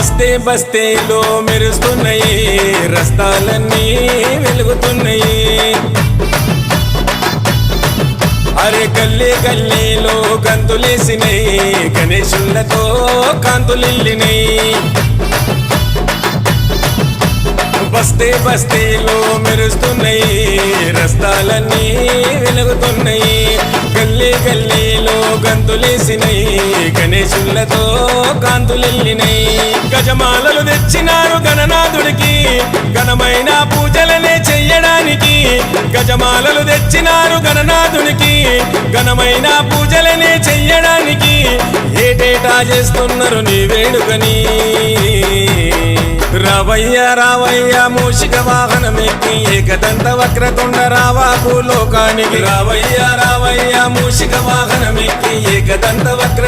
బస్తే బస్తేలో మెరుస్తున్నాయి, రస్తాలన్నీ వెలుగుతున్నాయి. అరే గల్లీ గల్లీలో గంతులేసినాయి, గణేశులతో కాంతులిల్లినాయి. బస్తే బస్తీలో మెరుస్తున్నాయి, రస్తాలన్నీ వెలుగుతున్నాయి. గల్లీ గల్లీలో గంతులేసినాయి, గణేశులతో కాంతులెల్లినాయి. గజమాలలు తెచ్చినారు గణనాథుడికి, ఘనమైన పూజలనే చెయ్యడానికి. గజమాలలు తెచ్చినారు గణనాథునికి, ఘనమైన పూజలనే చెయ్యడానికి. ఏటేటా చేస్తున్నారు నీ వేడుకని. రావయ్య రావయ్య మూషిక వాహనమెక్కి, ఏకదంత వక్రతుండ రావా భూలోకానికి. రావయ్య రావయ్య మూషిక వాహనమెక్కి, ఏకదంత వక్ర